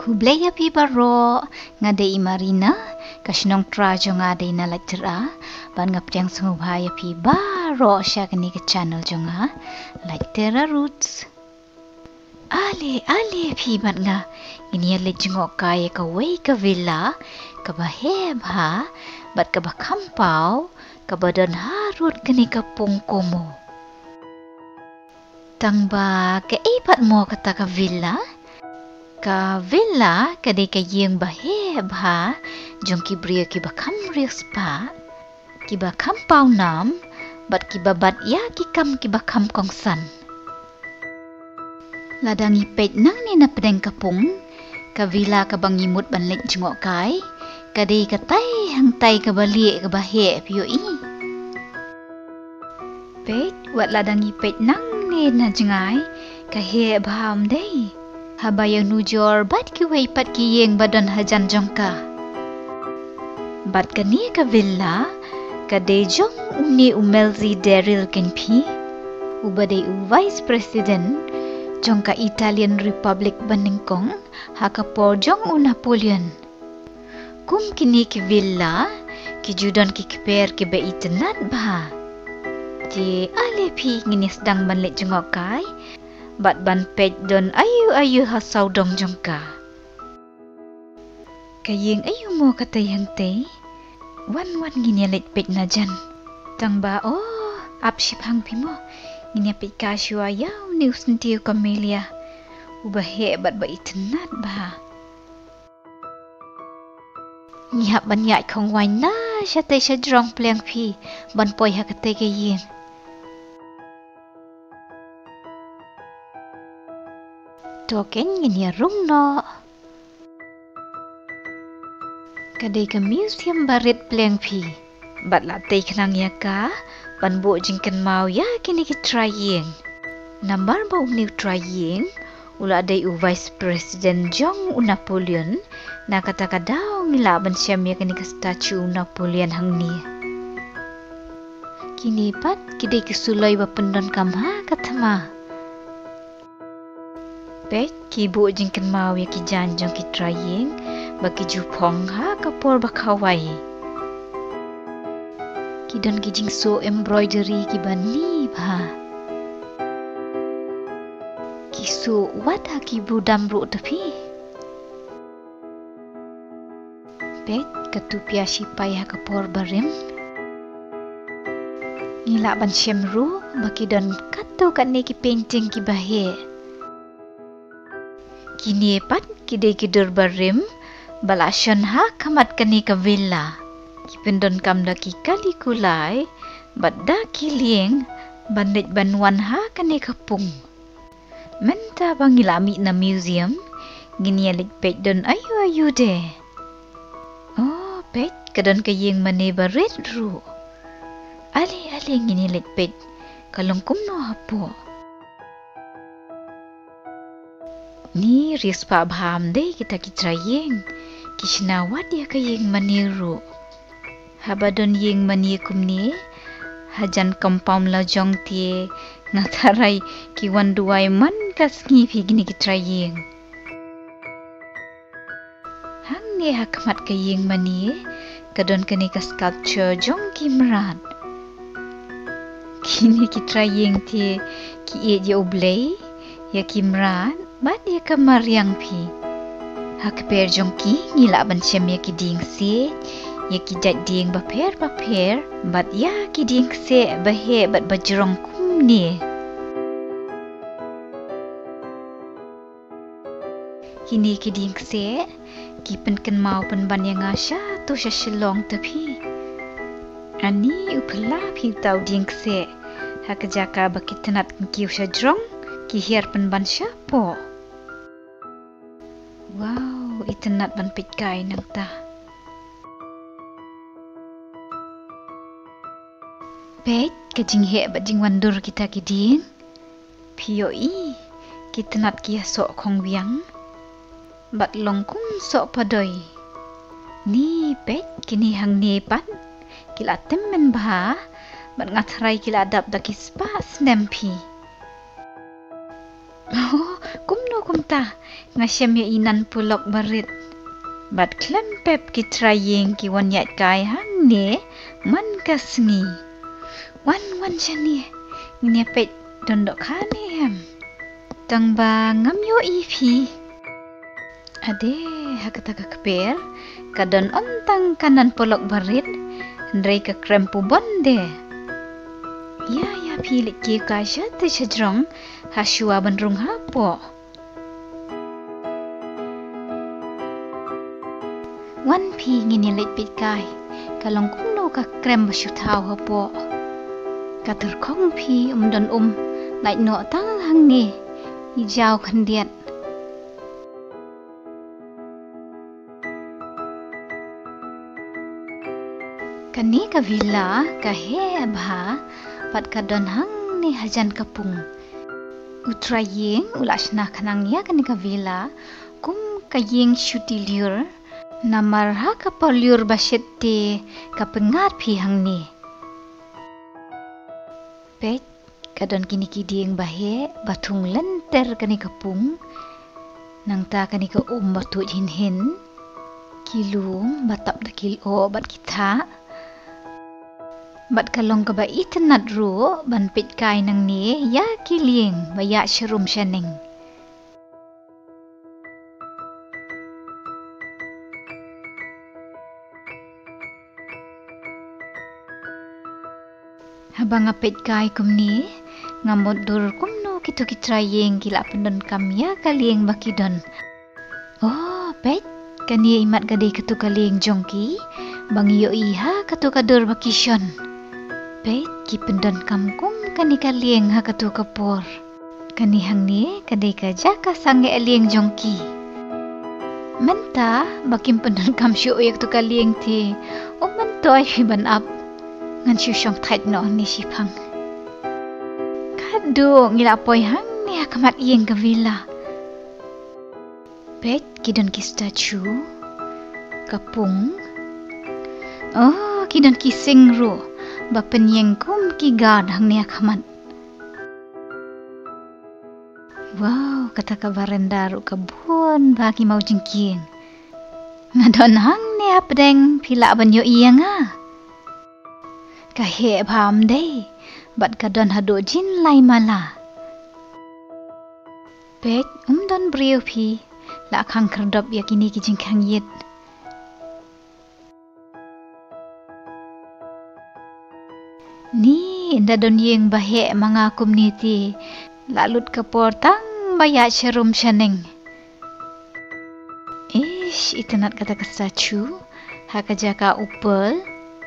Hublaya pi baro ngade Marina kasinong trajo ngade na lectura ban ngapjang sumubhaya pi baro sya kini ke channel jonga lectura roots ale pi ban nga ini le jengok kaya ka wei ka villa ka baheb ha bat ka bakampau ka badan harut kini ka pungkomo tangba ke ipat mo kata ka villa kadai ka yeng baheb ha jong ki bria ki bakam rius pa ki bakam pau nam bat ki babat ya ki bakam kongsan ladang ipet nang ni na pedeng kapung ka villa ka bangimut ban lek jengok kai kadai ka tai hang tai ka balik ka baheb yo i pet wat ladang ipet nang ni na jengai ka heb ham dei habaya nujor bat ki wei pat ki yeng badan hajan jongka bat kani ka villa ka de jong uni umelzi Daryl Kenpi ubade u vice president jongka Italian Republic Baningkong haka por jong u Napoleon kum kini ki villa ki judan ki kiper ki be itnat ba je ale pi ngini sedang banlek jengok kai bat ban pej don ayu hasau dong jongka kayeng ayu mo kata yang te wan gini let pej najan tang ba ap sipang pimo ngini pej ka shua ya ni usentiu Camelia ubah hebat ba itnat ba nyap ban yak khong wai na shate shajrong pleng phi ban poi hakate kayeng token ngini rung no kadai ka museum barit pleng phi bat la tei khnang ya ka ban bo jingkan mau ya kini ki trying nambar ba new trying ula dai u vice president jong u Napoleon na kata kadau ngila ban syam ya kini ka statue Napoleon hang ni kini pat kidai ki sulai ba pendon kam ha katama pet ki bu jingkan mau ya ki janjong ki trying baki jupong ha kapor bakawai ki don ki jingso embroidery ki bani ba ki so wat ha ki bu damru tapi pet katupia sipai ha kapor barim ngila ban syemru baki don kato kan ne ki painting ki bahe kini pat kidai kidur barim balasyon ha kamat kani ka villa kipendon kam da ki kali kulai badda kiling bandit banwan ha kani kapung menta bangilami na museum gini alik pet don ayu de pet kadon kayeng mane baret ru ali gini alik pet kalungkum no hapo ni rispa bham de kita ki trayeng kishna wat ya kayeng maniru habadon yeng mani kumni hajan compound la jong tie ngatarai ki wanduai man kasngi phi gini ki trayeng hang ne hakmat kayeng mani kadon kani ka sculpture jong ki mrat kini ki trayeng tie ki e je oblei ya ki mrat bat ya kamar yang pi hak per jongki ngila ban syam ya ki ding se ya ki jat ding ba per bat ya ki ding se bahe bat bajrong kum ni kini ki ding se ki pen mau pen ban yang asha tu sha shilong tapi ani upla pi tau ding se hak jaka bakitenat ki usha jrong ki her pen ban sha po wow, itenat ban pitkai nang ta. Pet kajing he bat jing wandur kita kiding. Pioi kitenat kia sok khong wiang. Bat longkum sok padoi. Ni pet kini hang ni pat. Kila temmen bah. Bat ngatrai kila adap daki spa snempi. ta ngasyam ya inan pulok barit. Bat klempep ki trayeng ki wan yat kai hang ne man kasngi. Wan chani ngine pet dondok khane hem. Tang ba ngam yo ipi. Ade hakata ka keper kadon ontang kanan pulok barit ndrei ka krempu bonde. Ya pilik ki ka syate syajrong hasua bandrung hapo. Wan pi ngini leit pit kai kalong kumno ka krem basu thau hapo. Katur kong pi don lait no tang hang ni hijau khandiat. Kani ka villa ka he abha pat ka don hang ni hajan kapung. Utrayeng ulasna kanang ya kani ka villa kum kayeng syuti liur namar ha ka poliur basyete ka pengat pi hang ni. Pet kadon kini kidieng bahe batung lenter kani kapung nang ta kani ka batu hin kilum batap da kilo bat kita. Bat kalong ka ba itanat ru ban pit kai nang ni ya kiling baya syarum syaning. Habang apit kai kum ni ngamot dur kumno kitu kitrayeng kila pendon kam ya kalieng bakidon. Oh pet kani imat gadai katu kalieng jongki bang iyo iha katu kadur bakisyon. Pet ki pendon kamkum kani kalieng ha katu kapor. Kani hang ni kadai ka jaka sange alieng jongki. Menta bakim pendon kam syu yak tu kalieng ti. O mentoy ban up. Ngan syusyong tait no ni sipang. Kado ngila poy hang ni akamat ieng ka villa. Pet kidon ki statue. Kapung. Oh kidon ki singru. Bapenyeng kum ki gad hang ni akamat. Wow kata ka barendaru kabun bagi mau jengking. Ngadon hang ni apdeng pila banyo iya nga. Kahe bham day, bat kadon hado jin lai mala. Pet don brio pi, la khang kerdop ya kini ki jingkang yit. Ni inda don yeng bahe mga community, lalut ke portang bayat syarum syaning. Ish, itanat kata kesacu, haka jaka upel.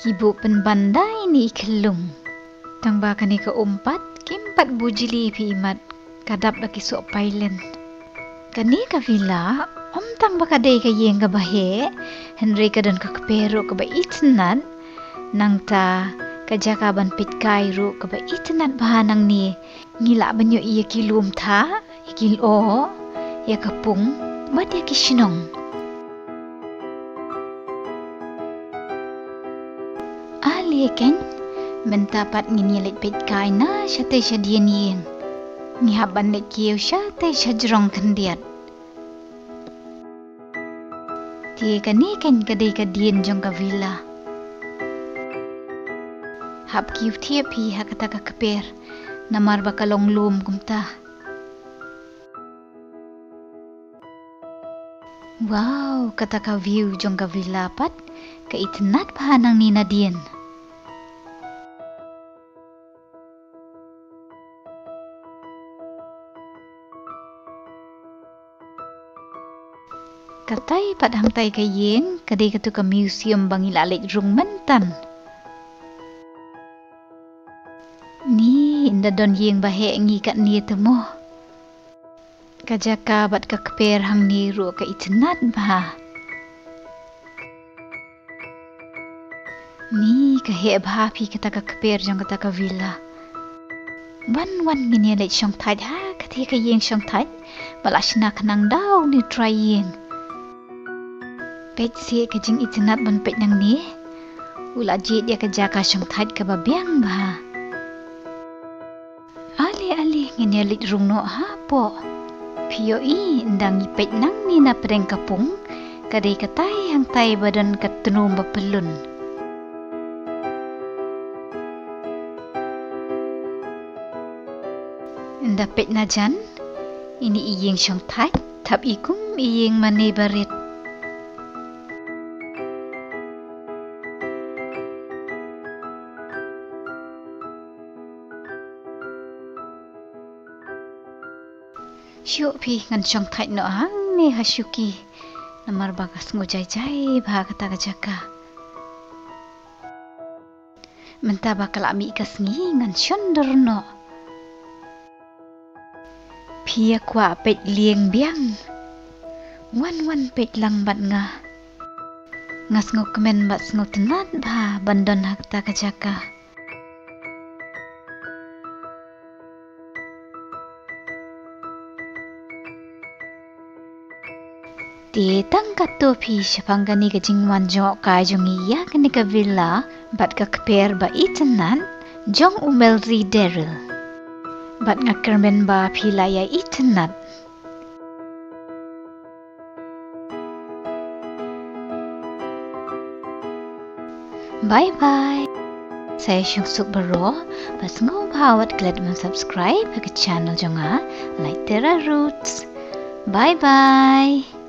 Kibu penbandai ni ikelung. Tang ba kani ka umpat, kimpat bujili pi imat. Kadap laki sok pailen. Kani ka villa, tang ba kadai ka yeng ka bahe. Henry ka don ka kapero ka ba itnat. Nang ta, kajaka ban pit kairu ka ba itnat bahanang ni. Ngila banyo iya kilum ta, ikil o, ya kapung, bat ya kisinong. Ken mentapat nginyelit pet kai na syate syadian yeng ngihaban nek kieu syate syajrong kandiat ti kani ken kadai kadien jong ka villa hab kiu tie pi hakata ka keper namar bakalong lum kumta. Wow kata ka view jong ka villa pat ka itnat pahanang ni nadien. Katay padang tay kayeng kadai katu ka museum bang ilalit rung mentan. Ni inda don yeng bahe ngikat ni temo. Kajaka bat ka keper hang ni ru ka itnat bah. Ni ka he bah pi kata ka keper jong kata ka villa. Wan ngini lait syong tait ha kati ka yeng syong tait balashna kanang daw ni try yeng. Pet si kajing itnat ban pet nang ni. Ula jit dia kajaka syong tait ka babiang bah. Ali ngini lit rung no ha po. Pioi ndang ipet nang ni na pedeng kapung, kadai katai hang tai badan katenu bapelun. Ndapet na jan, ini iyeng syong tai, tap ikum iyeng mani barit. Syuk pi ngan syong tai no hang ni hasyuki, namar bagas ngujai-jai bah kata kajaka. Menta bakal ami kasngi ngan syonder no. Pia kwa pet lieng biang, wan pet lang bat nga. Ngas ngok kemen bat ngok tenat bah bandon hakta kajaka. Ti tangkat tu pi syapangani kajing wanjok ka jong iya kani ka villa bat ka keper ba itenan jong umelri deril. Bat ngakermen ba pi laya itenat. Bye bye. Saya Syung Suk Baro, pas ngau bawat glad subscribe ke channel jonga like Terra Roots. Bye bye.